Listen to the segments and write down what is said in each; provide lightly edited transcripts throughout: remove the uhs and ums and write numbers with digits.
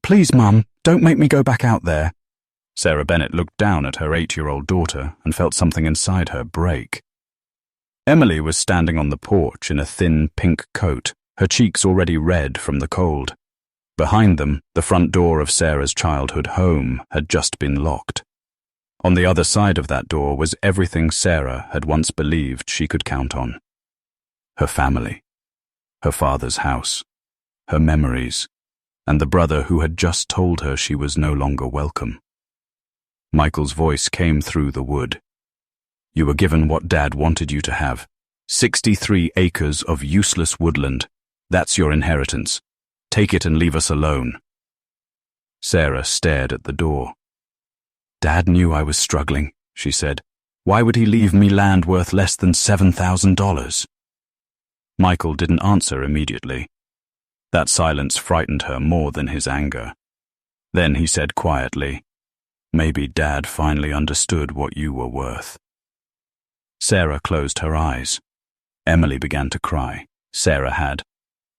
Please, Mum, don't make me go back out there. Sarah Bennett looked down at her 8-year-old daughter and felt something inside her break. Emily was standing on the porch in a thin pink coat, her cheeks already red from the cold. Behind them, the front door of Sarah's childhood home had just been locked. On the other side of that door was everything Sarah had once believed she could count on. Her family, her father's house, her memories, and the brother who had just told her she was no longer welcome. Michael's voice came through the wood. You were given what Dad wanted you to have. 63 acres of useless woodland. That's your inheritance. Take it and leave us alone. Sarah stared at the door. Dad knew I was struggling, she said. Why would he leave me land worth less than $7,000? Michael didn't answer immediately. That silence frightened her more than his anger. Then he said quietly, Maybe Dad finally understood what you were worth. Sarah closed her eyes. Emily began to cry. Sarah had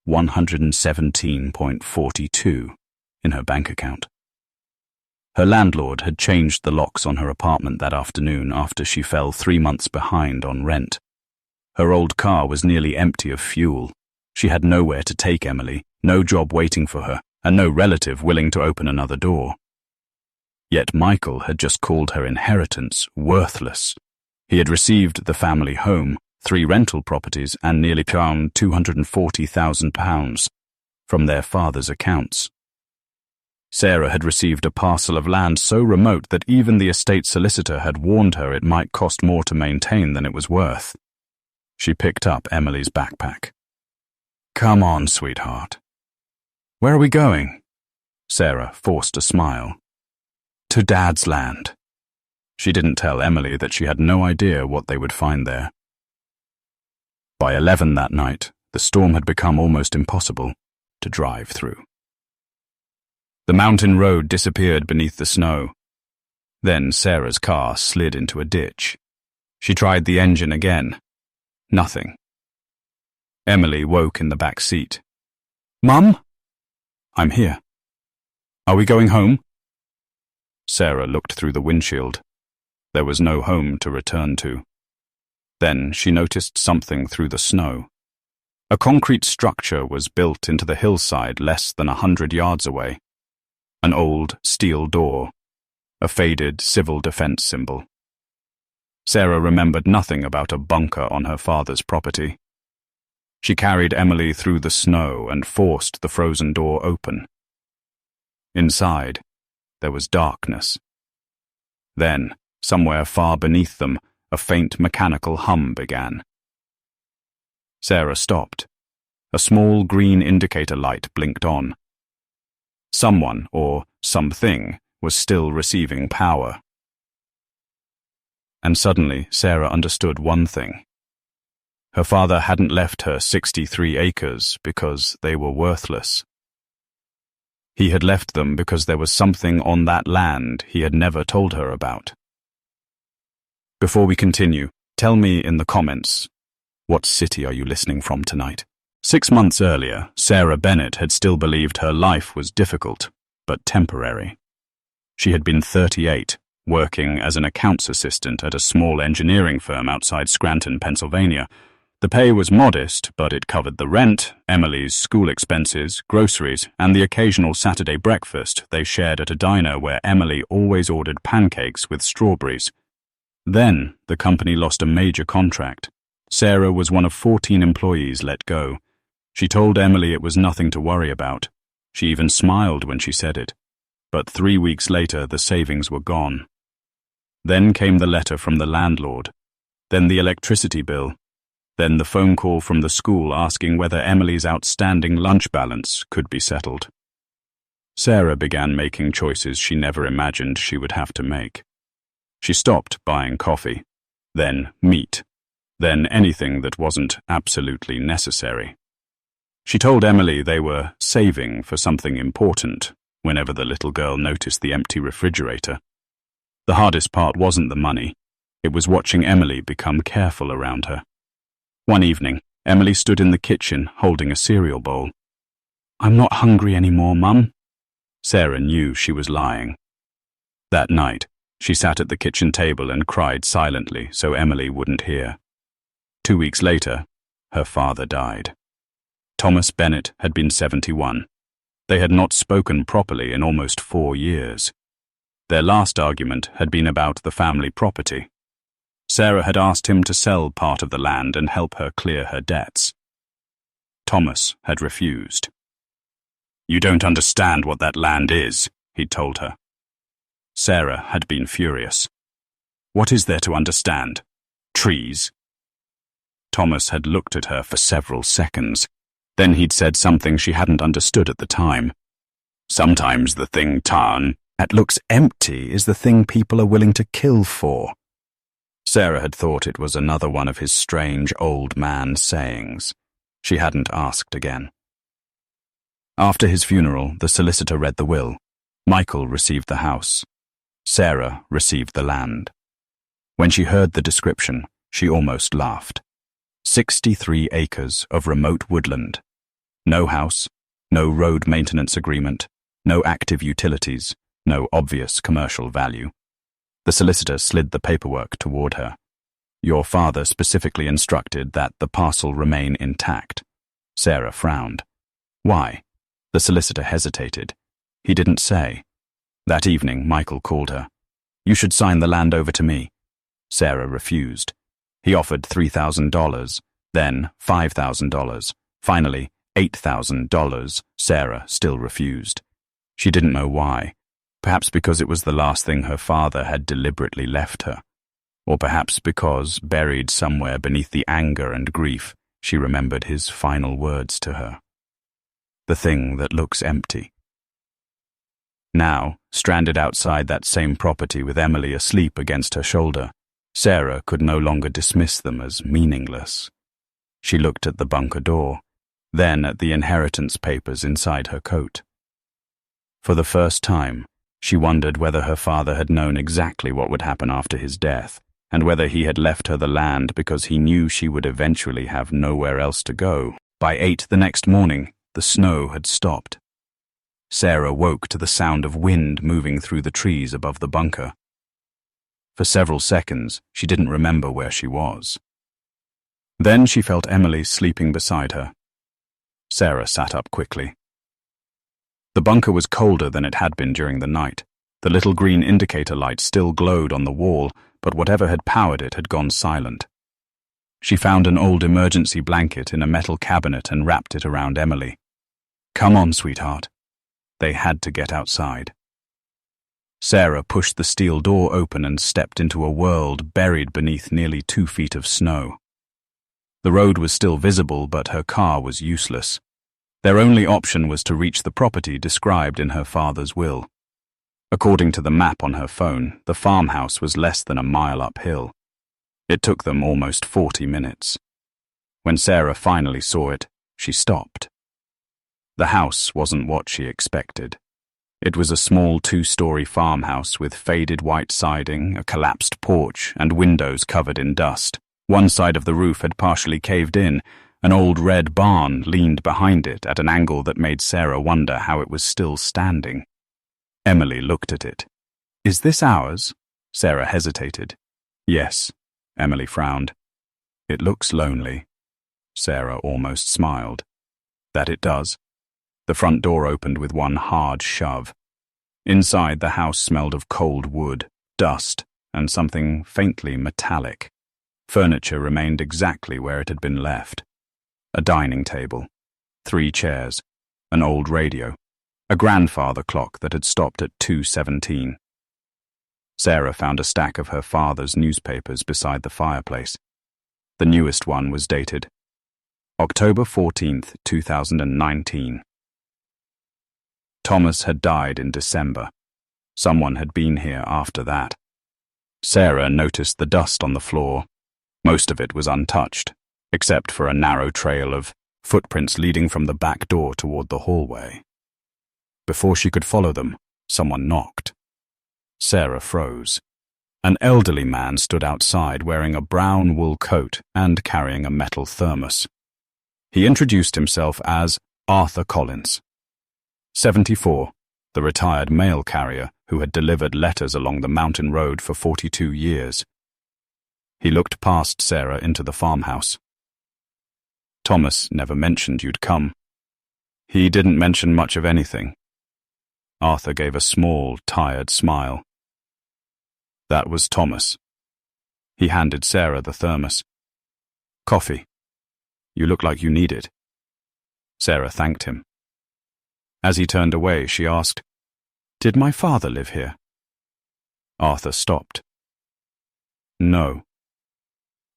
117.42 in her bank account. Her landlord had changed the locks on her apartment that afternoon after she fell 3 months behind on rent. Her old car was nearly empty of fuel. She had nowhere to take Emily, no job waiting for her, and no relative willing to open another door. Yet Michael had just called her inheritance worthless. He had received the family home, 3 rental properties, and nearly £240,000 from their father's accounts. Sarah had received a parcel of land so remote that even the estate solicitor had warned her it might cost more to maintain than it was worth. She picked up Emily's backpack. Come on, sweetheart. Where are we going? Sarah forced a smile. To Dad's land. She didn't tell Emily that she had no idea what they would find there. By 11 that night, the storm had become almost impossible to drive through. The mountain road disappeared beneath the snow. Then Sarah's car slid into a ditch. She tried the engine again. Nothing. Emily woke in the back seat. Mum? I'm here. Are we going home? Sarah looked through the windshield. There was no home to return to. Then she noticed something through the snow. A concrete structure was built into the hillside less than 100 yards away. An old steel door, a faded civil defense symbol. Sarah remembered nothing about a bunker on her father's property. She carried Emily through the snow and forced the frozen door open. Inside, there was darkness. Then, somewhere far beneath them, a faint mechanical hum began. Sarah stopped. A small green indicator light blinked on. Someone, or something, was still receiving power. And suddenly, Sarah understood one thing. Her father hadn't left her 63 acres because they were worthless. He had left them because there was something on that land he had never told her about. Before we continue, tell me in the comments, what city are you listening from tonight? 6 months earlier, Sarah Bennett had still believed her life was difficult, but temporary. She had been 38, working as an accounts assistant at a small engineering firm outside Scranton, Pennsylvania. The pay was modest, but it covered the rent, Emily's school expenses, groceries, and the occasional Saturday breakfast they shared at a diner where Emily always ordered pancakes with strawberries. Then, the company lost a major contract. Sarah was one of 14 employees let go. She told Emily it was nothing to worry about. She even smiled when she said it. But 3 weeks later, the savings were gone. Then came the letter from the landlord. Then the electricity bill. Then the phone call from the school asking whether Emily's outstanding lunch balance could be settled. Sarah began making choices she never imagined she would have to make. She stopped buying coffee, then meat, then anything that wasn't absolutely necessary. She told Emily they were saving for something important whenever the little girl noticed the empty refrigerator. The hardest part wasn't the money. It was watching Emily become careful around her. One evening, Emily stood in the kitchen holding a cereal bowl. "I'm not hungry anymore, Mum," Sarah knew she was lying. That night, she sat at the kitchen table and cried silently so Emily wouldn't hear. 2 weeks later, her father died. Thomas Bennett had been 71. They had not spoken properly in almost 4 years. Their last argument had been about the family property. Sarah had asked him to sell part of the land and help her clear her debts. Thomas had refused. "You don't understand what that land is," he'd told her. Sarah had been furious. "What is there to understand? Trees?" Thomas had looked at her for several seconds. Then he'd said something she hadn't understood at the time. "Sometimes the thing that looks empty is the thing people are willing to kill for." Sarah had thought it was another one of his strange old man sayings. She hadn't asked again. After his funeral, the solicitor read the will. Michael received the house. Sarah received the land. When she heard the description, she almost laughed. 63 acres of remote woodland. No house, no road maintenance agreement, no active utilities, no obvious commercial value. The solicitor slid the paperwork toward her. "Your father specifically instructed that the parcel remain intact." Sarah frowned. "Why?" The solicitor hesitated. He didn't say. That evening, Michael called her. "You should sign the land over to me." Sarah refused. He offered $3,000, then $5,000, finally $8,000. Sarah still refused. She didn't know why. Perhaps because it was the last thing her father had deliberately left her. Or perhaps because, buried somewhere beneath the anger and grief, she remembered his final words to her. "The thing that looks empty." Now, stranded outside that same property with Emily asleep against her shoulder, Sarah could no longer dismiss them as meaningless. She looked at the bunker door, then at the inheritance papers inside her coat. For the first time, she wondered whether her father had known exactly what would happen after his death, and whether he had left her the land because he knew she would eventually have nowhere else to go. By 8 the next morning, the snow had stopped. Sarah woke to the sound of wind moving through the trees above the bunker. For several seconds, she didn't remember where she was. Then she felt Emily sleeping beside her. Sarah sat up quickly. The bunker was colder than it had been during the night. The little green indicator light still glowed on the wall, but whatever had powered it had gone silent. She found an old emergency blanket in a metal cabinet and wrapped it around Emily. "Come on, sweetheart." They had to get outside. Sarah pushed the steel door open and stepped into a world buried beneath nearly 2 feet of snow. The road was still visible, but her car was useless. Their only option was to reach the property described in her father's will. According to the map on her phone, the farmhouse was less than a mile uphill. It took them almost 40 minutes. When Sarah finally saw it, she stopped. The house wasn't what she expected. It was a small 2-story farmhouse with faded white siding, a collapsed porch, and windows covered in dust. One side of the roof had partially caved in. An old red barn leaned behind it at an angle that made Sarah wonder how it was still standing. Emily looked at it. "Is this ours?" Sarah hesitated. "Yes," Emily frowned. "It looks lonely." Sarah almost smiled. "That it does." The front door opened with one hard shove. Inside, the house smelled of cold wood, dust, and something faintly metallic. Furniture remained exactly where it had been left. A dining table, 3 chairs, an old radio, a grandfather clock that had stopped at 2:17. Sarah found a stack of her father's newspapers beside the fireplace. The newest one was dated October 14th, 2019. Thomas had died in December. Someone had been here after that. Sarah noticed the dust on the floor. Most of it was untouched, except for a narrow trail of footprints leading from the back door toward the hallway. Before she could follow them, someone knocked. Sarah froze. An elderly man stood outside wearing a brown wool coat and carrying a metal thermos. He introduced himself as Arthur Collins. 74, the retired mail carrier who had delivered letters along the mountain road for 42 years. He looked past Sarah into the farmhouse. "Thomas never mentioned you'd come." "He didn't mention much of anything." Arthur gave a small, tired smile. "That was Thomas." He handed Sarah the thermos. "Coffee. You look like you need it." Sarah thanked him. As he turned away, she asked, "Did my father live here?" Arthur stopped. "No."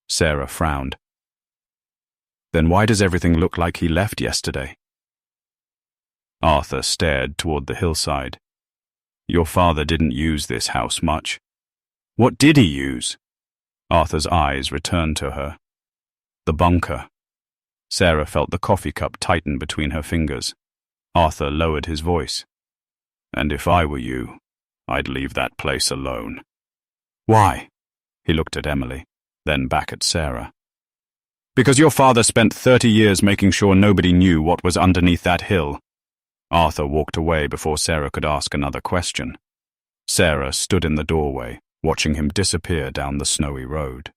Sarah frowned. "Then why does everything look like he left yesterday?" Arthur stared toward the hillside. "Your father didn't use this house much." "What did he use?" Arthur's eyes returned to her. "The bunker." Sarah felt the coffee cup tighten between her fingers. Arthur lowered his voice. "And if I were you, I'd leave that place alone." "Why?" He looked at Emily, then back at Sarah. "Because your father spent 30 years making sure nobody knew what was underneath that hill." Arthur walked away before Sarah could ask another question. Sarah stood in the doorway, watching him disappear down the snowy road.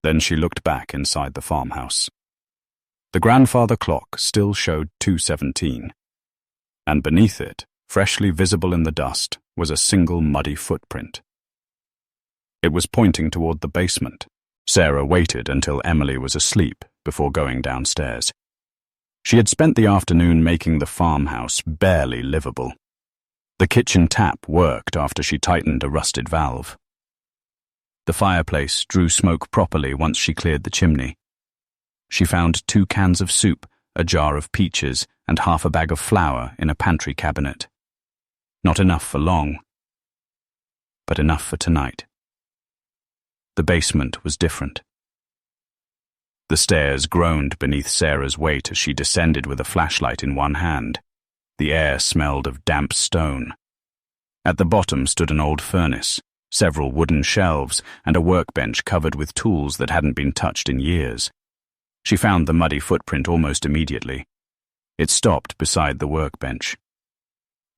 Then she looked back inside the farmhouse. The grandfather clock still showed 2:17, and beneath it, freshly visible in the dust, was a single muddy footprint. It was pointing toward the basement. Sarah waited until Emily was asleep before going downstairs. She had spent the afternoon making the farmhouse barely livable. The kitchen tap worked after she tightened a rusted valve. The fireplace drew smoke properly once she cleared the chimney. She found 2 cans of soup, a jar of peaches, and half a bag of flour in a pantry cabinet. Not enough for long, but enough for tonight. The basement was different. The stairs groaned beneath Sarah's weight as she descended with a flashlight in one hand. The air smelled of damp stone. At the bottom stood an old furnace, several wooden shelves, and a workbench covered with tools that hadn't been touched in years. She found the muddy footprint almost immediately. It stopped beside the workbench.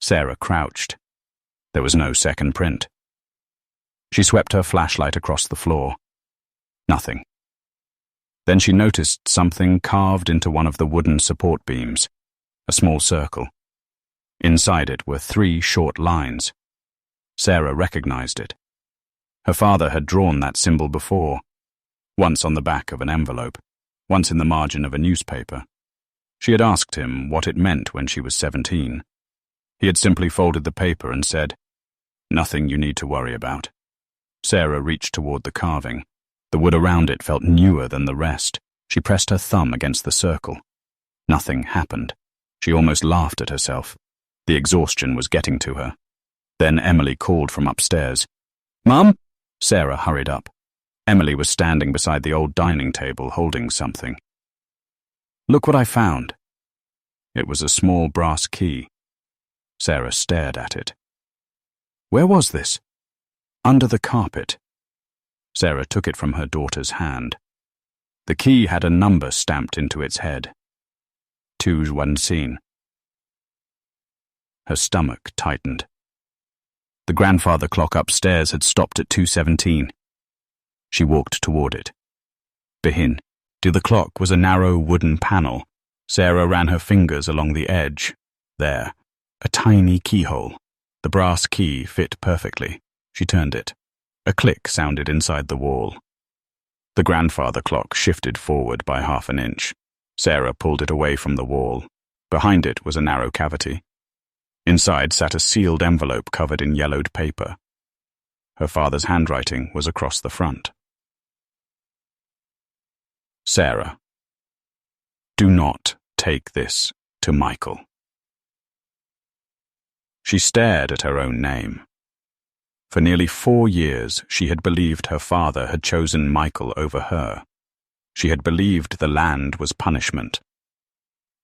Sarah crouched. There was no second print. She swept her flashlight across the floor. Nothing. Then she noticed something carved into one of the wooden support beams, a small circle. Inside it were 3 short lines. Sarah recognized it. Her father had drawn that symbol before, once on the back of an envelope, once in the margin of a newspaper. She had asked him what it meant when she was 17. He had simply folded the paper and said, "Nothing you need to worry about." Sarah reached toward the carving. The wood around it felt newer than the rest. She pressed her thumb against the circle. Nothing happened. She almost laughed at herself. The exhaustion was getting to her. Then Emily called from upstairs. "Mum?" Sarah hurried up. Emily was standing beside the old dining table holding something. "Look what I found." It was a small brass key. Sarah stared at it. "Where was this?" "Under the carpet." Sarah took it from her daughter's hand. The key had a number stamped into its head. 217. Her stomach tightened. The grandfather clock upstairs had stopped at 2:17. She walked toward it. Behind the clock was a narrow wooden panel. Sarah ran her fingers along the edge. There, a tiny keyhole. The brass key fit perfectly. She turned it. A click sounded inside the wall. The grandfather clock shifted forward by half an inch. Sarah pulled it away from the wall. Behind it was a narrow cavity. Inside sat a sealed envelope covered in yellowed paper. Her father's handwriting was across the front. Sarah. Do not take this to Michael. She stared at her own name. For nearly 4 years, she had believed her father had chosen Michael over her. She had believed the land was punishment.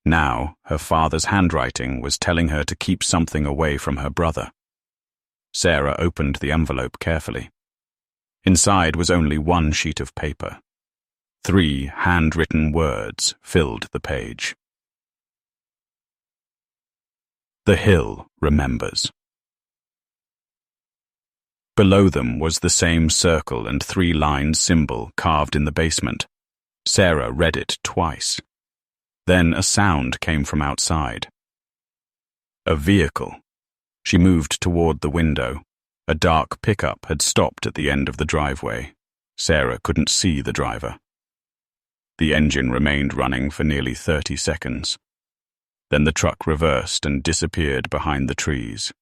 Now, her father's handwriting was telling her to keep something away from her brother. Sarah opened the envelope carefully. Inside was only 1 sheet of paper. 3 handwritten words filled the page. The hill remembers. Below them was the same circle and three-line symbol carved in the basement. Sarah read it twice. Then a sound came from outside. A vehicle. She moved toward the window. A dark pickup had stopped at the end of the driveway. Sarah couldn't see the driver. The engine remained running for nearly 30 seconds. Then the truck reversed and disappeared behind the trees.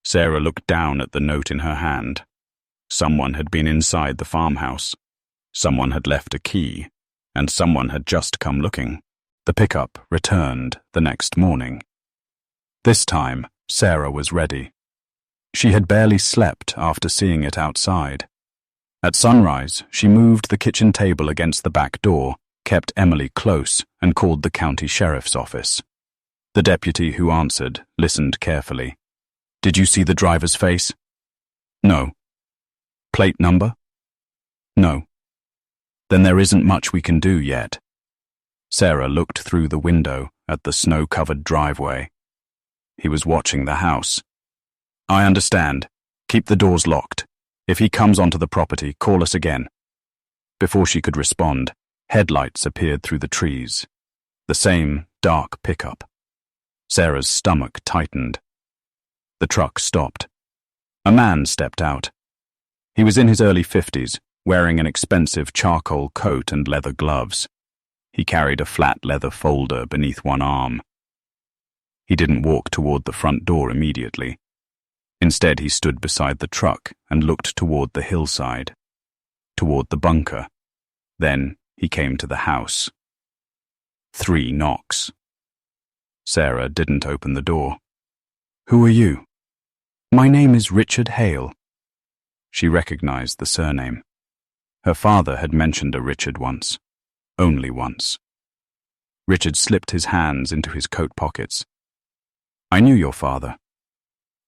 Sarah looked down at the note in her hand. Someone had been inside the farmhouse. Someone had left a key, and someone had just come looking. The pickup returned the next morning. This time, Sarah was ready. She had barely slept after seeing it outside. At sunrise, she moved the kitchen table against the back door, kept Emily close, and called the county sheriff's office. The deputy who answered listened carefully. "Did you see the driver's face?" "No." "Plate number?" "No." "Then there isn't much we can do yet." Sarah looked through the window at the snow-covered driveway. He was watching the house. "I understand. Keep the doors locked. If he comes onto the property, call us again." Before she could respond, headlights appeared through the trees. The same dark pickup. Sarah's stomach tightened. The truck stopped. A man stepped out. He was in his early 50s, wearing an expensive charcoal coat and leather gloves. He carried a flat leather folder beneath one arm. He didn't walk toward the front door immediately. Instead, he stood beside the truck and looked toward the hillside, toward the bunker. Then he came to the house. 3 knocks. Sarah didn't open the door. "Who are you?" "My name is Richard Hale." She recognized the surname. Her father had mentioned a Richard once. Only once. Richard slipped his hands into his coat pockets. "I knew your father."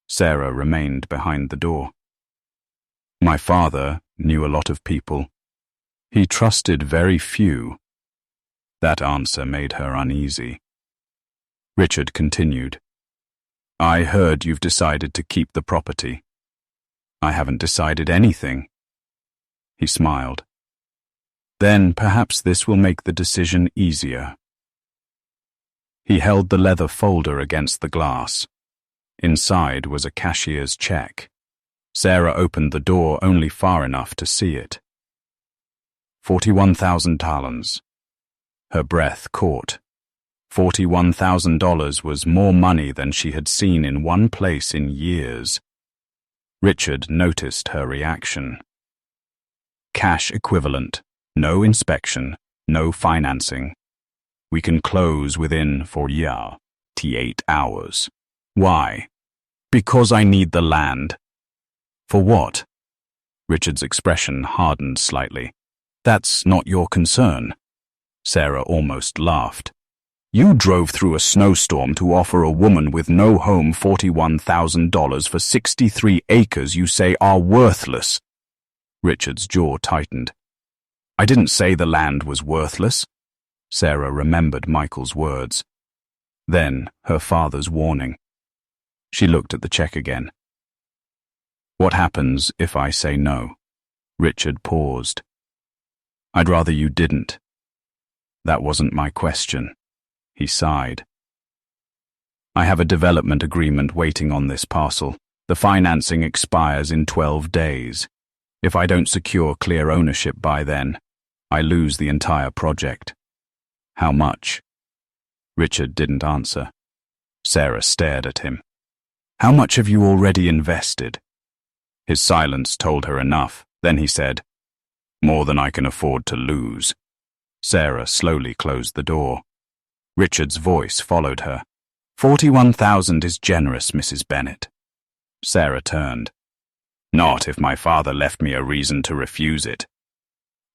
Sarah remained behind the door. "My father knew a lot of people. He trusted very few." That answer made her uneasy. Richard continued. "I heard you've decided to keep the property." "I haven't decided anything." He smiled. "Then perhaps this will make the decision easier." He held the leather folder against the glass. Inside was a cashier's check. Sarah opened the door only far enough to see it. 41,000 talents. Her breath caught. $41,000 was more money than she had seen in one place in years. Richard noticed her reaction. "Cash equivalent. No inspection. No financing. We can close within 48 hours. Why?" "Because I need the land." "For what?" Richard's expression hardened slightly. "That's not your concern." Sarah almost laughed. "You drove through a snowstorm to offer a woman with no home $41,000 for 63 acres you say are worthless." Richard's jaw tightened. "I didn't say the land was worthless." Sarah remembered Michael's words. Then her father's warning. She looked at the check again. "What happens if I say no?" Richard paused. "I'd rather you didn't." "That wasn't my question." He sighed. "I have a development agreement waiting on this parcel. The financing expires in 12 days. If I don't secure clear ownership by then, I lose the entire project." "How much?" Richard didn't answer. Sarah stared at him. "How much have you already invested?" His silence told her enough. Then he said, "More than I can afford to lose." Sarah slowly closed the door. Richard's voice followed her. 41,000 is generous, Mrs. Bennet." Sarah turned. "Not if my father left me a reason to refuse it."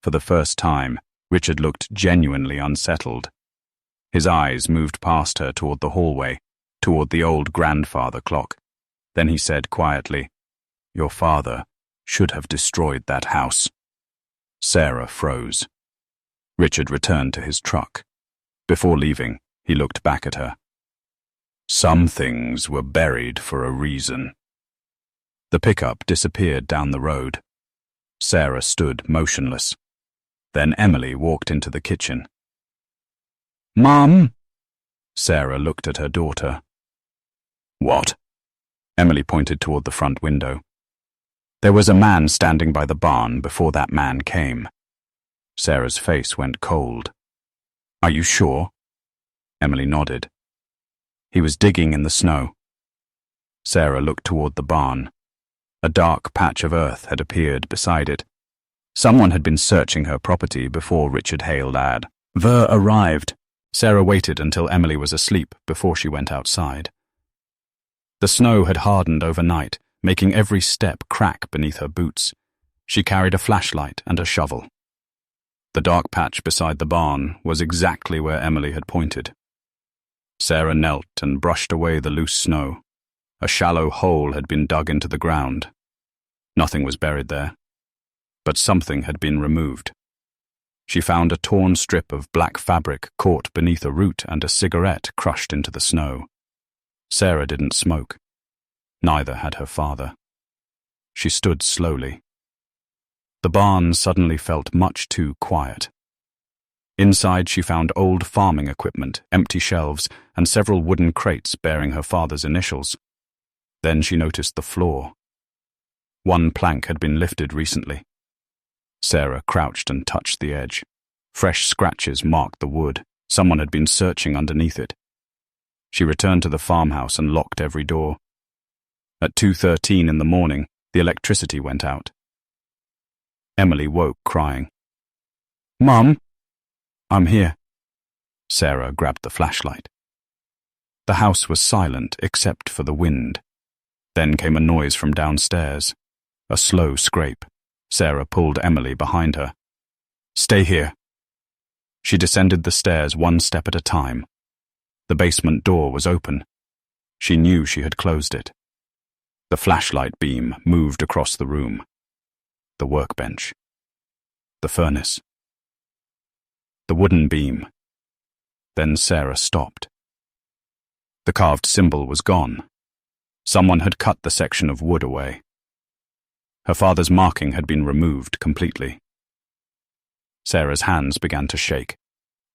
For the first time, Richard looked genuinely unsettled. His eyes moved past her toward the hallway, toward the old grandfather clock. Then he said quietly, "Your father should have destroyed that house." Sarah froze. Richard returned to his truck. Before leaving, he looked back at her. "Some things were buried for a reason." The pickup disappeared down the road. Sarah stood motionless. Then Emily walked into the kitchen. "Mum!" Sarah looked at her daughter. "What?" Emily pointed toward the front window. There was a man standing by the barn before that man came. Sarah's face went cold. "Are you sure?" Emily nodded. "He was digging in the snow." Sarah looked toward the barn. A dark patch of earth had appeared beside it. Someone had been searching her property before Richard hailed Ad. Ver arrived. Sarah waited until Emily was asleep before she went outside. The snow had hardened overnight, making every step crack beneath her boots. She carried a flashlight and a shovel. The dark patch beside the barn was exactly where Emily had pointed. Sarah knelt and brushed away the loose snow. A shallow hole had been dug into the ground. Nothing was buried there, but something had been removed. She found a torn strip of black fabric caught beneath a root and a cigarette crushed into the snow. Sarah didn't smoke. Neither had her father. She stood slowly. The barn suddenly felt much too quiet. Inside she found old farming equipment, empty shelves, and several wooden crates bearing her father's initials. Then she noticed the floor. One plank had been lifted recently. Sarah crouched and touched the edge. Fresh scratches marked the wood. Someone had been searching underneath it. She returned to the farmhouse and locked every door. At 2:13 in the morning, the electricity went out. Emily woke crying. "Mum!" "I'm here." Sarah grabbed the flashlight. The house was silent except for the wind. Then came a noise from downstairs. A slow scrape. Sarah pulled Emily behind her. "Stay here." She descended the stairs one step at a time. The basement door was open. She knew she had closed it. The flashlight beam moved across the room. The workbench. The furnace. The wooden beam. Then Sarah stopped. The carved symbol was gone. Someone had cut the section of wood away. Her father's marking had been removed completely. Sarah's hands began to shake.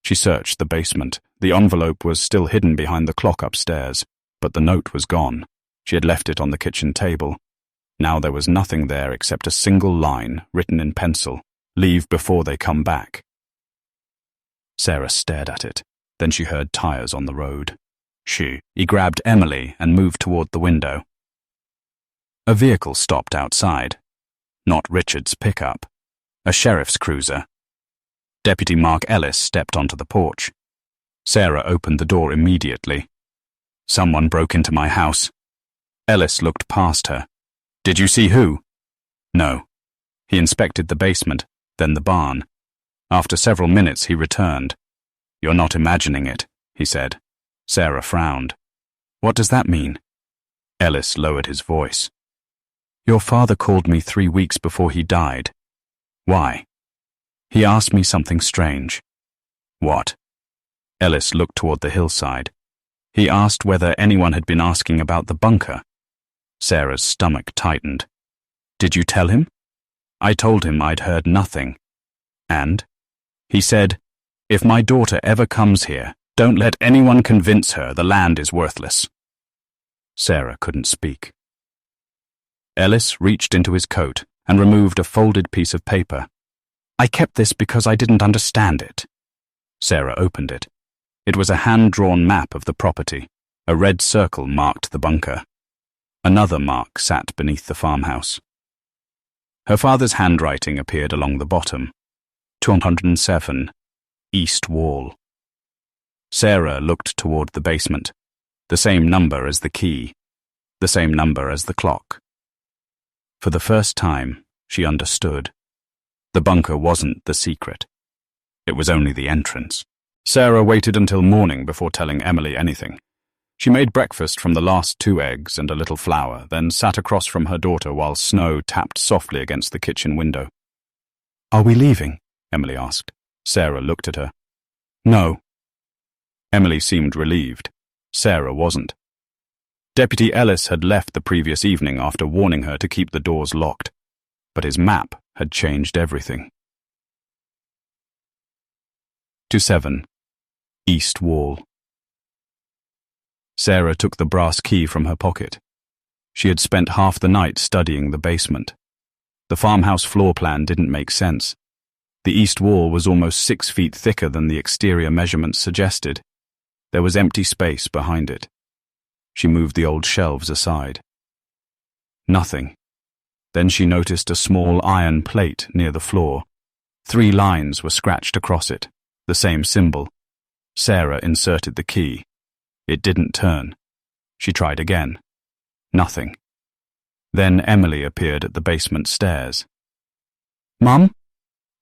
She searched the basement. The envelope was still hidden behind the clock upstairs, but the note was gone. She had left it on the kitchen table. Now there was nothing there except a single line written in pencil. "Leave before they come back." Sarah stared at it. Then she heard tires on the road. He grabbed Emily and moved toward the window. A vehicle stopped outside. Not Richard's pickup. A sheriff's cruiser. Deputy Mark Ellis stepped onto the porch. Sarah opened the door immediately. "Someone broke into my house." Ellis looked past her. "Did you see who?" "No." He inspected the basement, then the barn. After several minutes he returned. "You're not imagining it," he said. Sarah frowned. "What does that mean?" Ellis lowered his voice. "Your father called me 3 weeks before he died." "Why?" "He asked me something strange." "What?" Ellis looked toward the hillside. "He asked whether anyone had been asking about the bunker." Sarah's stomach tightened. "Did you tell him?" "I told him I'd heard nothing." "And?" "He said, if my daughter ever comes here, don't let anyone convince her the land is worthless." Sarah couldn't speak. Ellis reached into his coat and removed a folded piece of paper. "I kept this because I didn't understand it." Sarah opened it. It was a hand-drawn map of the property. A red circle marked the bunker. Another mark sat beneath the farmhouse. Her father's handwriting appeared along the bottom. 207, East Wall. Sarah looked toward the basement. The same number as the key. The same number as the clock. For the first time, she understood. The bunker wasn't the secret. It was only the entrance. Sarah waited until morning before telling Emily anything. She made breakfast from the last 2 eggs and a little flour, then sat across from her daughter while snow tapped softly against the kitchen window. "Are we leaving?" Emily asked. Sarah looked at her. "No." Emily seemed relieved. Sarah wasn't. Deputy Ellis had left the previous evening after warning her to keep the doors locked, but his map had changed everything. 7. East Wall. Sarah took the brass key from her pocket. She had spent half the night studying the basement. The farmhouse floor plan didn't make sense. The east wall was almost 6 feet thicker than the exterior measurements suggested. There was empty space behind it. She moved the old shelves aside. Nothing. Then she noticed a small iron plate near the floor. 3 lines were scratched across it, the same symbol. Sarah inserted the key. It didn't turn. She tried again. Nothing. Then Emily appeared at the basement stairs. "Mum?"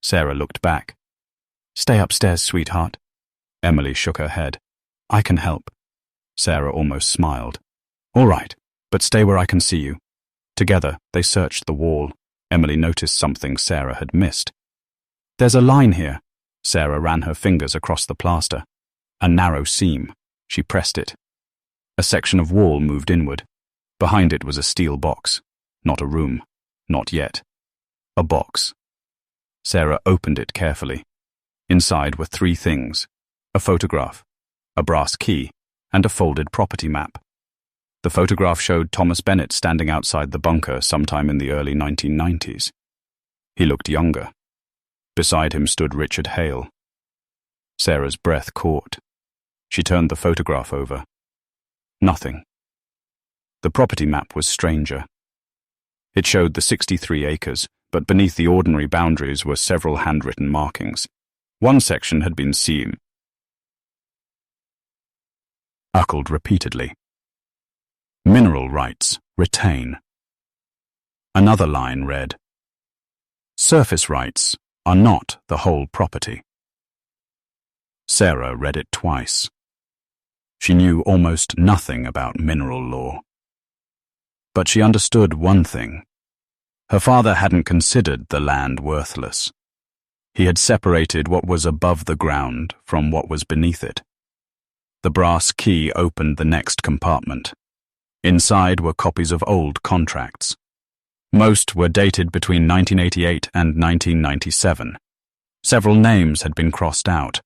Sarah looked back. "Stay upstairs, sweetheart." Emily shook her head. "I can help." Sarah almost smiled. "All right, but stay where I can see you." Together, they searched the wall. Emily noticed something Sarah had missed. "There's a line here." Sarah ran her fingers across the plaster. A narrow seam. She pressed it. A section of wall moved inward. Behind it was a steel box. Not a room. Not yet. A box. Sarah opened it carefully. Inside were 3 things: a photograph, a brass key, and a folded property map. The photograph showed Thomas Bennett standing outside the bunker sometime in the early 1990s. He looked younger. Beside him stood Richard Hale. Sarah's breath caught. She turned the photograph over. Nothing. The property map was stranger. It showed the 63 acres, but beneath the ordinary boundaries were several handwritten markings. One section had been sealed, circled repeatedly. Mineral rights, retain. Another line read, "Surface rights are not the whole property." Sarah read it twice. She knew almost nothing about mineral law. But she understood one thing. Her father hadn't considered the land worthless. He had separated what was above the ground from what was beneath it. The brass key opened the next compartment. Inside were copies of old contracts. Most were dated between 1988 and 1997. Several names had been crossed out.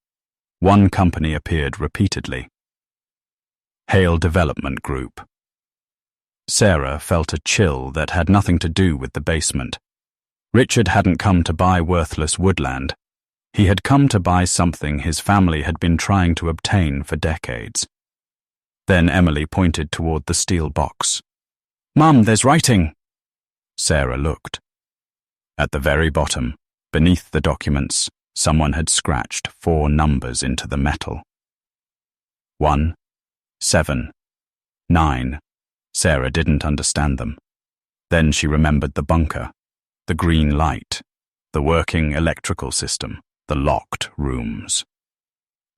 One company appeared repeatedly. Hale Development Group. Sarah felt a chill that had nothing to do with the basement. Richard hadn't come to buy worthless woodland. He had come to buy something his family had been trying to obtain for decades. Then Emily pointed toward the steel box. "Mum, there's writing." Sarah looked. At the very bottom, beneath the documents, someone had scratched 4 numbers into the metal. 1, 7, 9. Sarah didn't understand them. Then she remembered the bunker, the green light, the working electrical system, the locked rooms.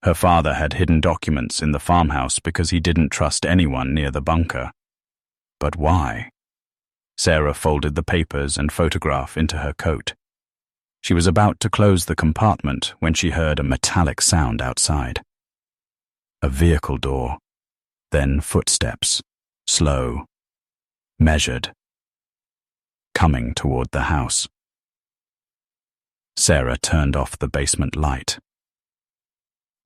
Her father had hidden documents in the farmhouse because he didn't trust anyone near the bunker. But why? Sarah folded the papers and photograph into her coat. She was about to close the compartment when she heard a metallic sound outside. A vehicle door, then footsteps, slow, measured, coming toward the house. Sarah turned off the basement light.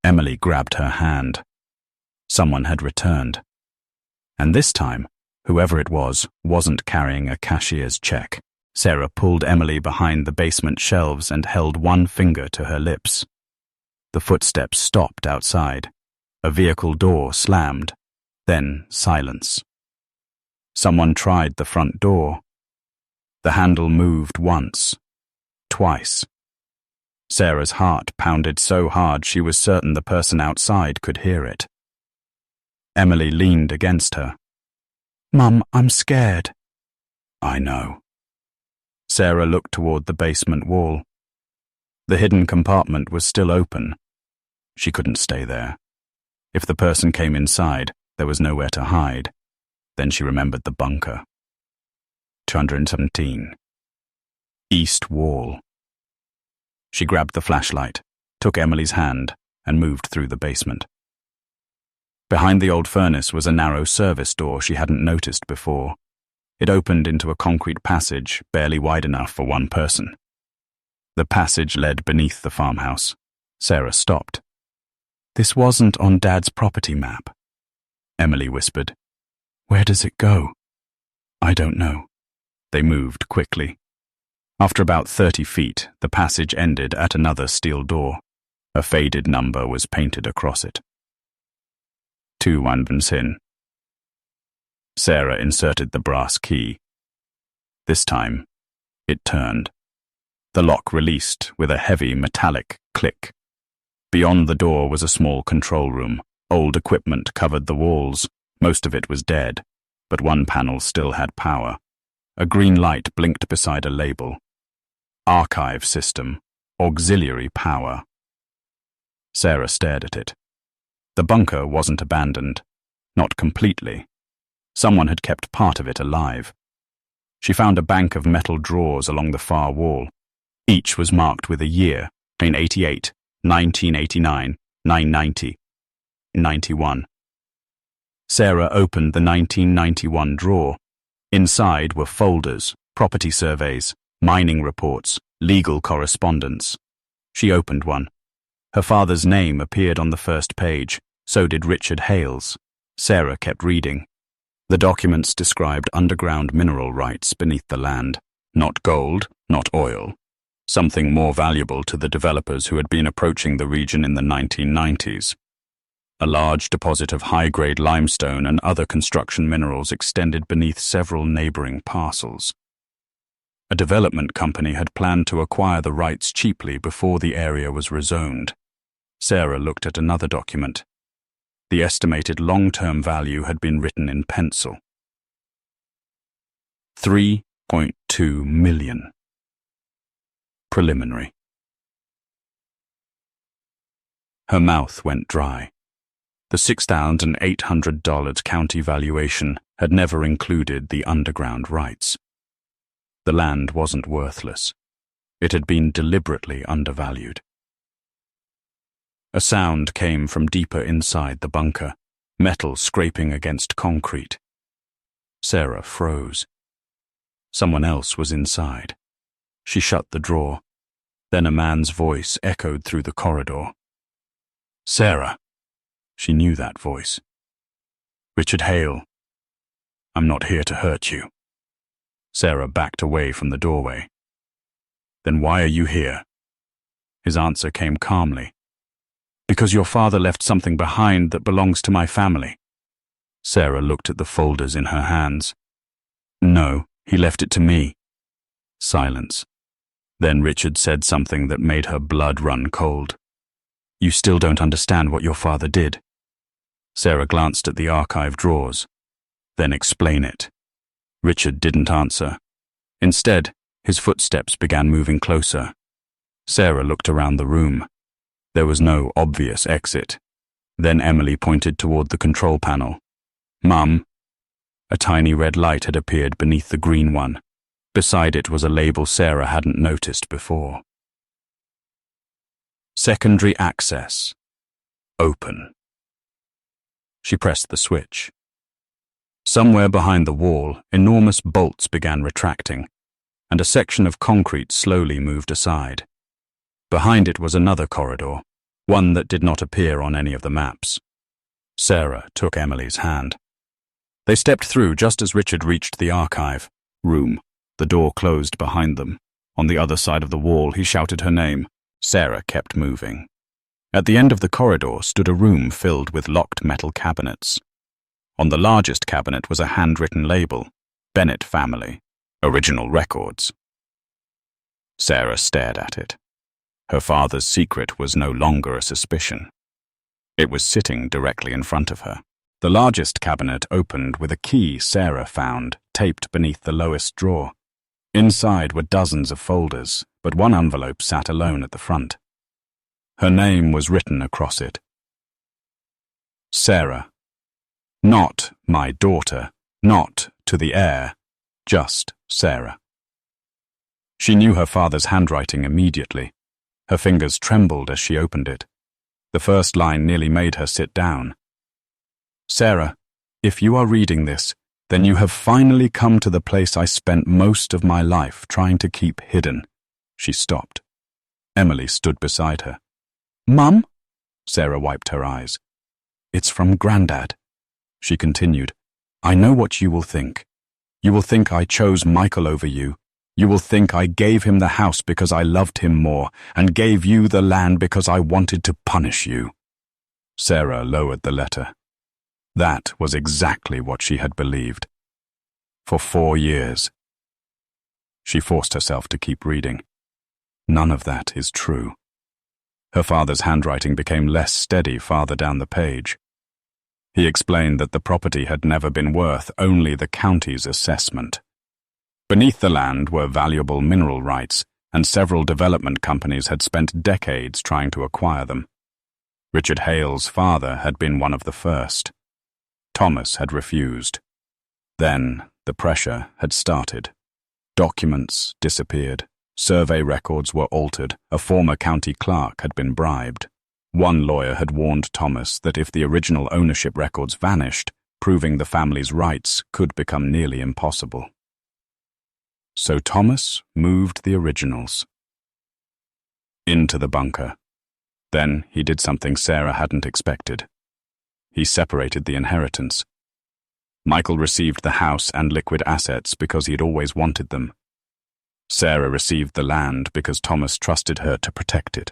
Emily grabbed her hand. Someone had returned. And this time, whoever it was, wasn't carrying a cashier's check. Sarah pulled Emily behind the basement shelves and held one finger to her lips. The footsteps stopped outside. A vehicle door slammed. Then silence. Someone tried the front door. The handle moved once, twice. Sarah's heart pounded so hard she was certain the person outside could hear it. Emily leaned against her. "Mum, I'm scared." "I know." Sarah looked toward the basement wall. The hidden compartment was still open. She couldn't stay there. If the person came inside, there was nowhere to hide. Then she remembered the bunker. 217. East Wall. She grabbed the flashlight, took Emily's hand, and moved through the basement. Behind the old furnace was a narrow service door she hadn't noticed before. It opened into a concrete passage barely wide enough for one person. The passage led beneath the farmhouse. Sarah stopped. "This wasn't on Dad's property map," Emily whispered. "Where does it go?" "I don't know." They moved quickly. After about 30 feet, the passage ended at another steel door. A faded number was painted across it. 215. Sarah inserted the brass key. This time, it turned. The lock released with a heavy metallic click. Beyond the door was a small control room. Old equipment covered the walls. Most of it was dead, but one panel still had power. A green light blinked beside a label. Archive system, auxiliary power. Sarah stared at it. The bunker wasn't abandoned. Not completely. Someone had kept part of it alive. She found a bank of metal drawers along the far wall. Each was marked with a year: 1988, 1989, 990, 91. Sarah opened the 1991 drawer. Inside were folders, property surveys, mining reports, legal correspondence. She opened one. Her father's name appeared on the first page. So did Richard Hale's. Sarah kept reading. The documents described underground mineral rights beneath the land. Not gold, not oil. Something more valuable to the developers who had been approaching the region in the 1990s. A large deposit of high-grade limestone and other construction minerals extended beneath several neighboring parcels. A development company had planned to acquire the rights cheaply before the area was rezoned. Sarah looked at another document. The estimated long-term value had been written in pencil. 3.2 million. Preliminary. Her mouth went dry. The $6,800 county valuation had never included the underground rights. The land wasn't worthless. It had been deliberately undervalued. A sound came from deeper inside the bunker, metal scraping against concrete. Sarah froze. Someone else was inside. She shut the drawer. Then a man's voice echoed through the corridor. "Sarah." She knew that voice. "Richard Hale. I'm not here to hurt you." Sarah backed away from the doorway. "Then why are you here?" His answer came calmly. "Because your father left something behind that belongs to my family." Sarah looked at the folders in her hands. "No, he left it to me." Silence. Then Richard said something that made her blood run cold. "You still don't understand what your father did." Sarah glanced at the archive drawers. "Then explain it." Richard didn't answer. Instead, his footsteps began moving closer. Sarah looked around the room. There was no obvious exit. Then Emily pointed toward the control panel. "Mum." A tiny red light had appeared beneath the green one. Beside it was a label Sarah hadn't noticed before. Secondary access. Open. She pressed the switch. Somewhere behind the wall, enormous bolts began retracting, and a section of concrete slowly moved aside. Behind it was another corridor, one that did not appear on any of the maps. Sarah took Emily's hand. They stepped through just as Richard reached the archive room. The door closed behind them. On the other side of the wall, he shouted her name. Sarah kept moving. At the end of the corridor stood a room filled with locked metal cabinets. On the largest cabinet was a handwritten label, Bennett Family, Original Records. Sarah stared at it. Her father's secret was no longer a suspicion. It was sitting directly in front of her. The largest cabinet opened with a key Sarah found taped beneath the lowest drawer. Inside were dozens of folders, but one envelope sat alone at the front. Her name was written across it. Sarah. Not my daughter, not to the heir, just Sarah. She knew her father's handwriting immediately. Her fingers trembled as she opened it. The first line nearly made her sit down. Sarah, if you are reading this, then you have finally come to the place I spent most of my life trying to keep hidden. She stopped. Emily stood beside her. Mum? Sarah wiped her eyes. It's from Grandad. She continued. I know what you will think. You will think I chose Michael over you. You will think I gave him the house because I loved him more, and gave you the land because I wanted to punish you. Sarah lowered the letter. That was exactly what she had believed. For 4 years. She forced herself to keep reading. None of that is true. Her father's handwriting became less steady farther down the page. He explained that the property had never been worth only the county's assessment. Beneath the land were valuable mineral rights, and several development companies had spent decades trying to acquire them. Richard Hale's father had been one of the first. Thomas had refused. Then the pressure had started. Documents disappeared. Survey records were altered. A former county clerk had been bribed. One lawyer had warned Thomas that if the original ownership records vanished, proving the family's rights could become nearly impossible. So Thomas moved the originals into the bunker. Then he did something Sarah hadn't expected. He separated the inheritance. Michael received the house and liquid assets because he had always wanted them. Sarah received the land because Thomas trusted her to protect it.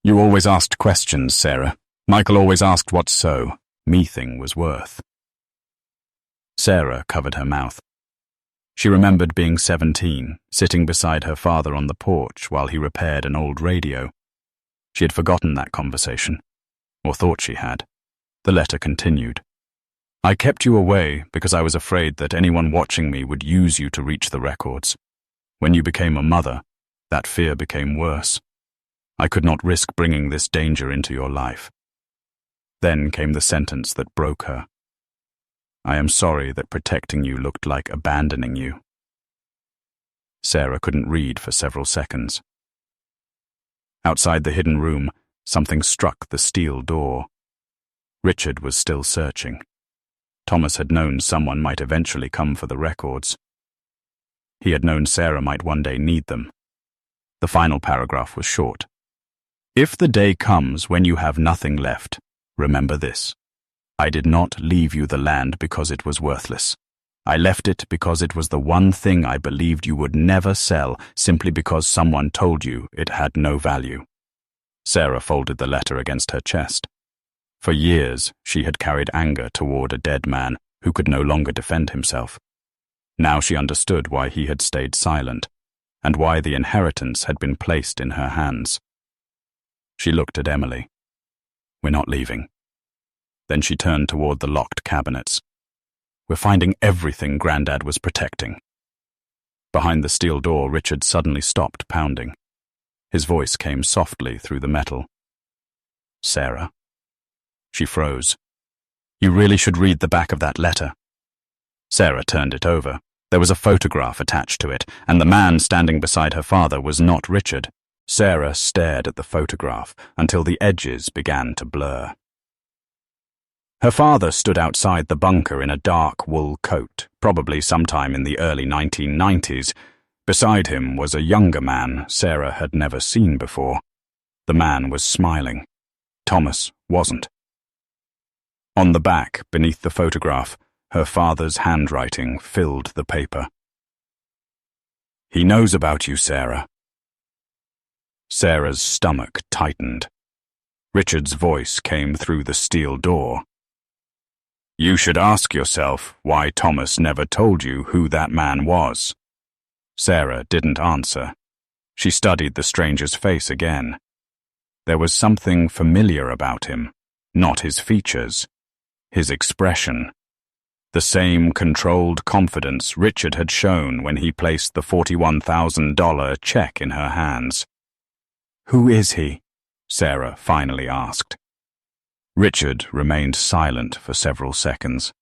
You always asked questions, Sarah. Michael always asked what so me-thing was worth. Sarah covered her mouth. She remembered being 17, sitting beside her father on the porch while he repaired an old radio. She had forgotten that conversation, or thought she had. The letter continued. I kept you away because I was afraid that anyone watching me would use you to reach the records. When you became a mother, that fear became worse. I could not risk bringing this danger into your life. Then came the sentence that broke her. I am sorry that protecting you looked like abandoning you. Sarah couldn't read for several seconds. Outside the hidden room, something struck the steel door. Richard was still searching. Thomas had known someone might eventually come for the records. He had known Sarah might one day need them. The final paragraph was short. If the day comes when you have nothing left, remember this. I did not leave you the land because it was worthless. I left it because it was the one thing I believed you would never sell simply because someone told you it had no value. Sarah folded the letter against her chest. For years, she had carried anger toward a dead man who could no longer defend himself. Now she understood why he had stayed silent, and why the inheritance had been placed in her hands. She looked at Emily. We're not leaving. Then she turned toward the locked cabinets. We're finding everything Grandad was protecting. Behind the steel door, Richard suddenly stopped pounding. His voice came softly through the metal. Sarah. She froze. You really should read the back of that letter. Sarah turned it over. There was a photograph attached to it, and the man standing beside her father was not Richard. Sarah stared at the photograph until the edges began to blur. Her father stood outside the bunker in a dark wool coat, probably sometime in the early 1990s. Beside him was a younger man Sarah had never seen before. The man was smiling. Thomas wasn't. On the back, beneath the photograph, her father's handwriting filled the paper. He knows about you, Sarah. Sarah's stomach tightened. Richard's voice came through the steel door. You should ask yourself why Thomas never told you who that man was. Sarah didn't answer. She studied the stranger's face again. There was something familiar about him, not his features, his expression. The same controlled confidence Richard had shown when he placed the $41,000 check in her hands. Who is he? Sarah finally asked. Richard remained silent for several seconds.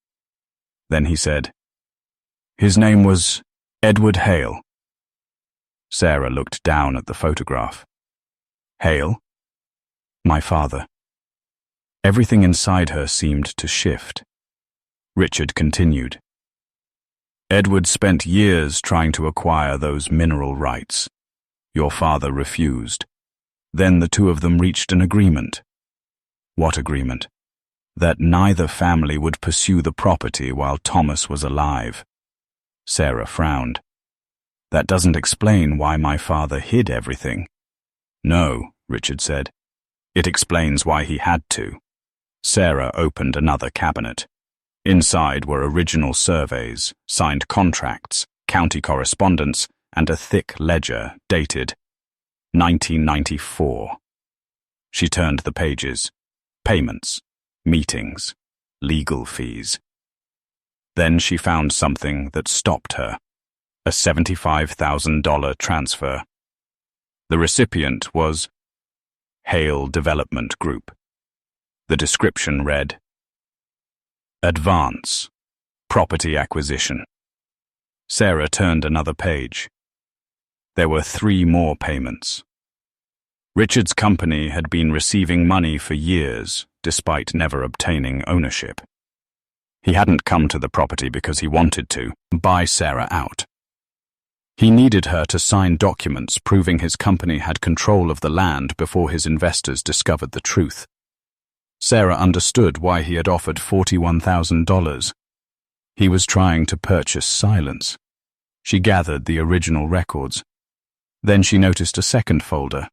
Then he said, His name was Edward Hale. Sarah looked down at the photograph. Hale? My father. Everything inside her seemed to shift. Richard continued. Edward spent years trying to acquire those mineral rights. Your father refused. Then the two of them reached an agreement. What agreement? That neither family would pursue the property while Thomas was alive. Sarah frowned. That doesn't explain why my father hid everything. No, Richard said. It explains why he had to. Sarah opened another cabinet. Inside were original surveys, signed contracts, county correspondence, and a thick ledger dated 1994. She turned the pages. Payments, meetings, legal fees. Then she found something that stopped her. A $75,000 transfer. The recipient was Hale Development Group. The description read, Advance, Property Acquisition. Sarah turned another page. There were 3 more payments. Richard's company had been receiving money for years, despite never obtaining ownership. He hadn't come to the property because he wanted to buy Sarah out. He needed her to sign documents proving his company had control of the land before his investors discovered the truth. Sarah understood why he had offered $41,000. He was trying to purchase silence. She gathered the original records. Then she noticed a second folder.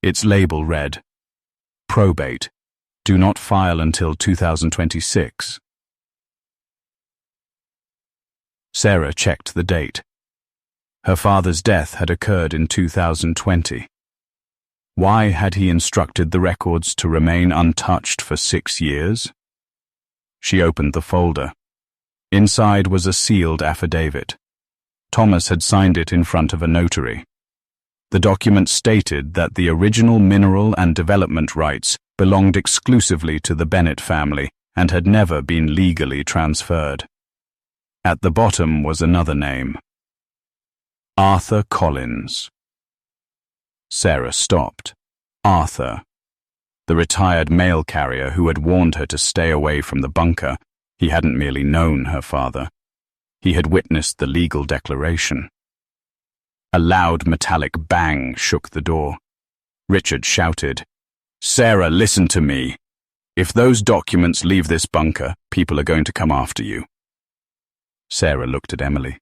Its label read, Probate. Do not file until 2026. Sarah checked the date. Her father's death had occurred in 2020. Why had he instructed the records to remain untouched for 6 years? She opened the folder. Inside was a sealed affidavit. Thomas had signed it in front of a notary. The document stated that the original mineral and development rights belonged exclusively to the Bennett family and had never been legally transferred. At the bottom was another name. Arthur Collins. Sarah stopped. Arthur, the retired mail carrier who had warned her to stay away from the bunker. He hadn't merely known her father. He had witnessed the legal declaration. A loud metallic bang shook the door. Richard shouted, Sarah, listen to me. If those documents leave this bunker, people are going to come after you. Sarah looked at Emily.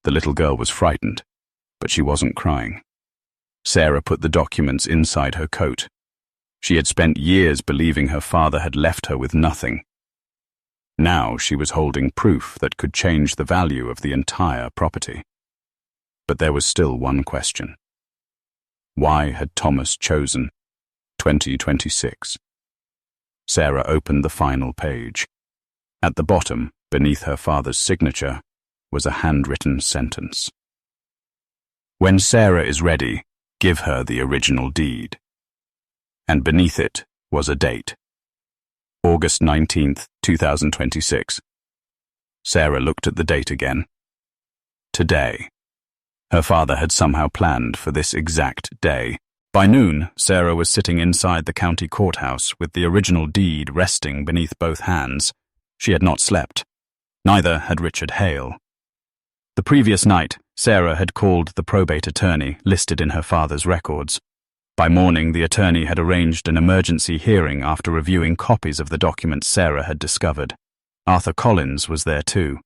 The little girl was frightened, but she wasn't crying. Sarah put the documents inside her coat. She had spent years believing her father had left her with nothing. Now she was holding proof that could change the value of the entire property. But there was still one question. Why had Thomas chosen 2026? Sarah opened the final page. At the bottom, beneath her father's signature, was a handwritten sentence. When Sarah is ready, give her the original deed. And beneath it was a date. August 19th, 2026. Sarah looked at the date again. Today. Her father had somehow planned for this exact day. By noon, Sarah was sitting inside the county courthouse with the original deed resting beneath both hands. She had not slept. Neither had Richard Hale. The previous night, Sarah had called the probate attorney listed in her father's records. By morning, the attorney had arranged an emergency hearing after reviewing copies of the documents Sarah had discovered. Arthur Collins was there too.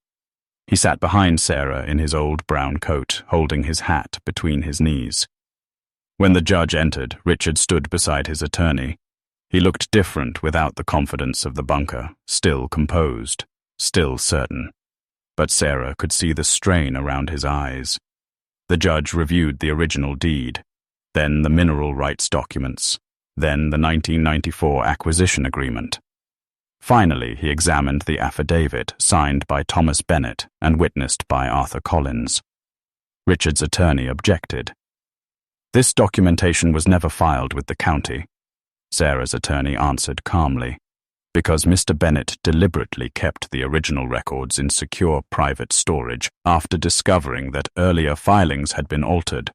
He sat behind Sarah in his old brown coat, holding his hat between his knees. When the judge entered, Richard stood beside his attorney. He looked different without the confidence of the bunker, still composed, still certain. But Sarah could see the strain around his eyes. The judge reviewed the original deed, then the mineral rights documents, then the 1994 acquisition agreement. Finally, he examined the affidavit signed by Thomas Bennett and witnessed by Arthur Collins. Richard's attorney objected. This documentation was never filed with the county. Sarah's attorney answered calmly, because Mr. Bennett deliberately kept the original records in secure private storage after discovering that earlier filings had been altered.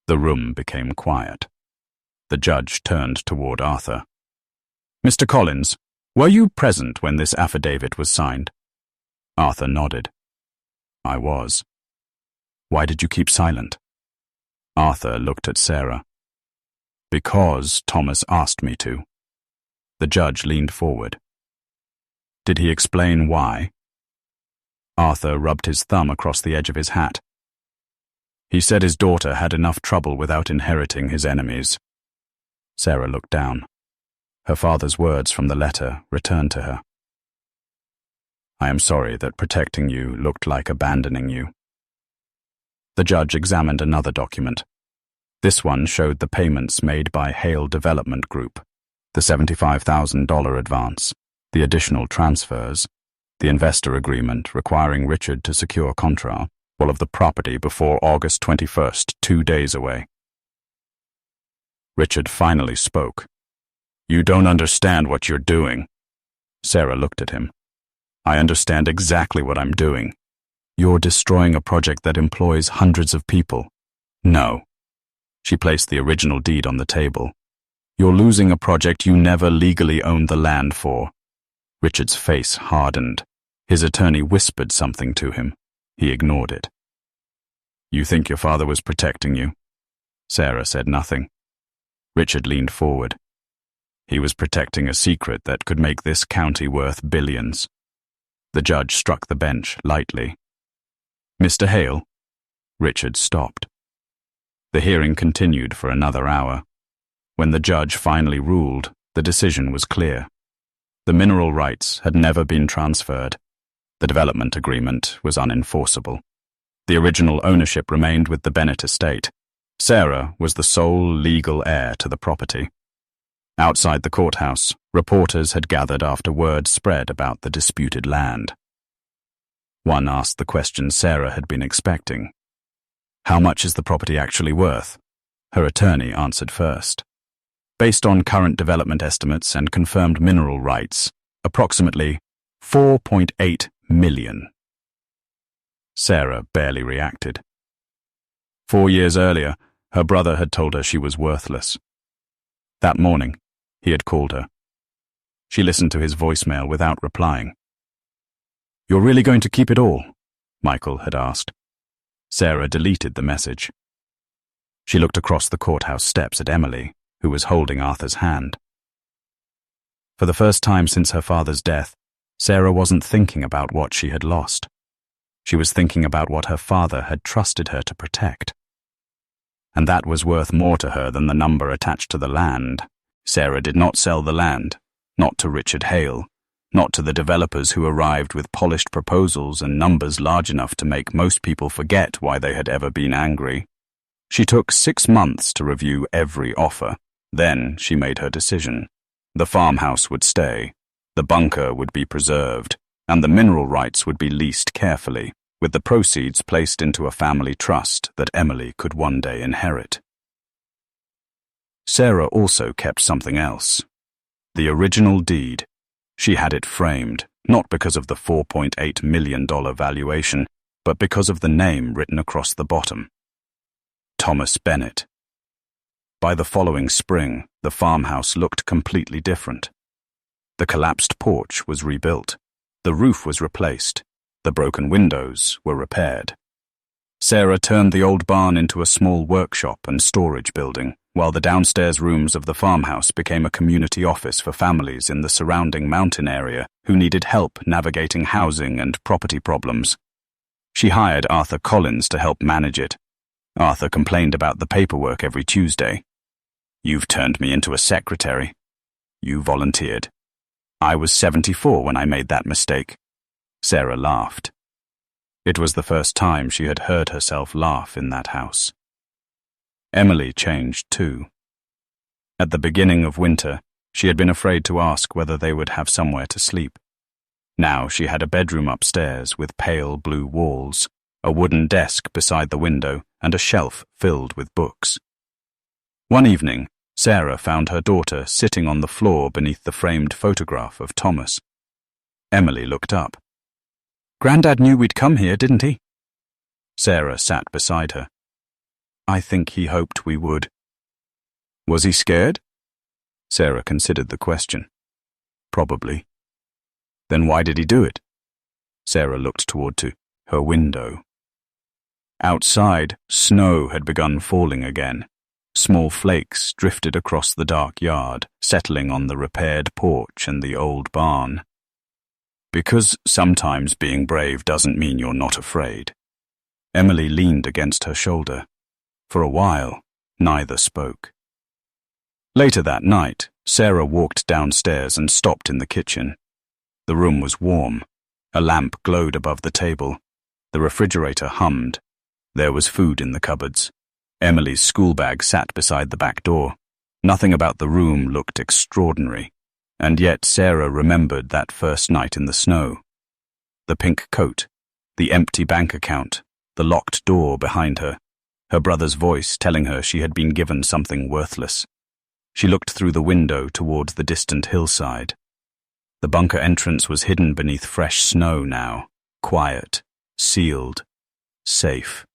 The room became quiet. The judge turned toward Arthur. Mr. Collins, were you present when this affidavit was signed? Arthur nodded. I was. Why did you keep silent? Arthur looked at Sarah. Because Thomas asked me to. The judge leaned forward. Did he explain why? Arthur rubbed his thumb across the edge of his hat. He said his daughter had enough trouble without inheriting his enemies. Sarah looked down. Her father's words from the letter returned to her. I am sorry that protecting you looked like abandoning you. The judge examined another document. This one showed the payments made by Hale Development Group, the $75,000 advance, the additional transfers, the investor agreement requiring Richard to secure control of the property before August 21st, 2 days away. Richard finally spoke. You don't understand what you're doing. Sarah looked at him. I understand exactly what I'm doing. You're destroying a project that employs hundreds of people. No. She placed the original deed on the table. You're losing a project you never legally owned the land for. Richard's face hardened. His attorney whispered something to him. He ignored it. You think your father was protecting you? Sarah said nothing. Richard leaned forward. He was protecting a secret that could make this county worth billions. The judge struck the bench lightly. Mr. Hale? Richard stopped. The hearing continued for another hour. When the judge finally ruled, the decision was clear. The mineral rights had never been transferred. The development agreement was unenforceable. The original ownership remained with the Bennett estate. Sarah was the sole legal heir to the property. Outside the courthouse, reporters had gathered after word spread about the disputed land. One asked the question Sarah had been expecting. How much is the property actually worth? Her attorney answered first. Based on current development estimates and confirmed mineral rights, approximately $4.8 million. Sarah barely reacted. 4 years earlier, her brother had told her she was worthless. That morning, he had called her. She listened to his voicemail without replying. You're really going to keep it all? Michael had asked. Sarah deleted the message. She looked across the courthouse steps at Emily, who was holding Arthur's hand. For the first time since her father's death, Sarah wasn't thinking about what she had lost. She was thinking about what her father had trusted her to protect. And that was worth more to her than the number attached to the land. Sarah did not sell the land, not to Richard Hale, not to the developers who arrived with polished proposals and numbers large enough to make most people forget why they had ever been angry. She took 6 months to review every offer. Then she made her decision. The farmhouse would stay, the bunker would be preserved, and the mineral rights would be leased carefully, with the proceeds placed into a family trust that Emily could one day inherit. Sarah also kept something else. The original deed. She had it framed, not because of the $4.8 million valuation, but because of the name written across the bottom. Thomas Bennett. By the following spring, the farmhouse looked completely different. The collapsed porch was rebuilt. The roof was replaced. The broken windows were repaired. Sarah turned the old barn into a small workshop and storage building, while the downstairs rooms of the farmhouse became a community office for families in the surrounding mountain area who needed help navigating housing and property problems. She hired Arthur Collins to help manage it. Arthur complained about the paperwork every Tuesday. You've turned me into a secretary. You volunteered. I was 74 when I made that mistake. Sarah laughed. It was the first time she had heard herself laugh in that house. Emily changed too. At the beginning of winter, she had been afraid to ask whether they would have somewhere to sleep. Now she had a bedroom upstairs with pale blue walls, a wooden desk beside the window, and a shelf filled with books. One evening, Sarah found her daughter sitting on the floor beneath the framed photograph of Thomas. Emily looked up. Grandad knew we'd come here, didn't he? Sarah sat beside her. I think he hoped we would. Was he scared? Sarah considered the question. Probably. Then why did he do it? Sarah looked toward her window. Outside, snow had begun falling again. Small flakes drifted across the dark yard, settling on the repaired porch and the old barn. Because sometimes being brave doesn't mean you're not afraid. Emily leaned against her shoulder. For a while, neither spoke. Later that night, Sarah walked downstairs and stopped in the kitchen. The room was warm. A lamp glowed above the table. The refrigerator hummed. There was food in the cupboards. Emily's school bag sat beside the back door. Nothing about the room looked extraordinary, and yet Sarah remembered that first night in the snow. The pink coat, the empty bank account, the locked door behind her, her brother's voice telling her she had been given something worthless. She looked through the window toward the distant hillside. The bunker entrance was hidden beneath fresh snow now, quiet, sealed, safe.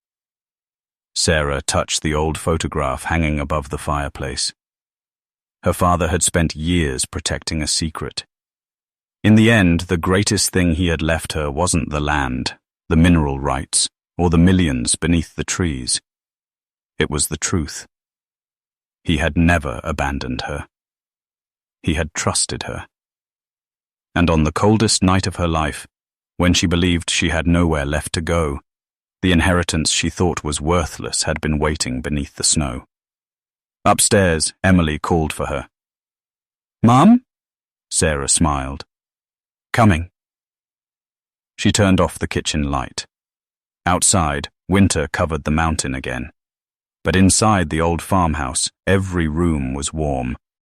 Sarah touched the old photograph hanging above the fireplace. Her father had spent years protecting a secret. In the end, the greatest thing he had left her wasn't the land, the mineral rights, or the millions beneath the trees. It was the truth. He had never abandoned her. He had trusted her. And on the coldest night of her life, when she believed she had nowhere left to go, the inheritance she thought was worthless had been waiting beneath the snow. Upstairs, Emily called for her. "Mum?" Sarah smiled. "Coming." She turned off the kitchen light. Outside, winter covered the mountain again. But inside the old farmhouse, every room was warm,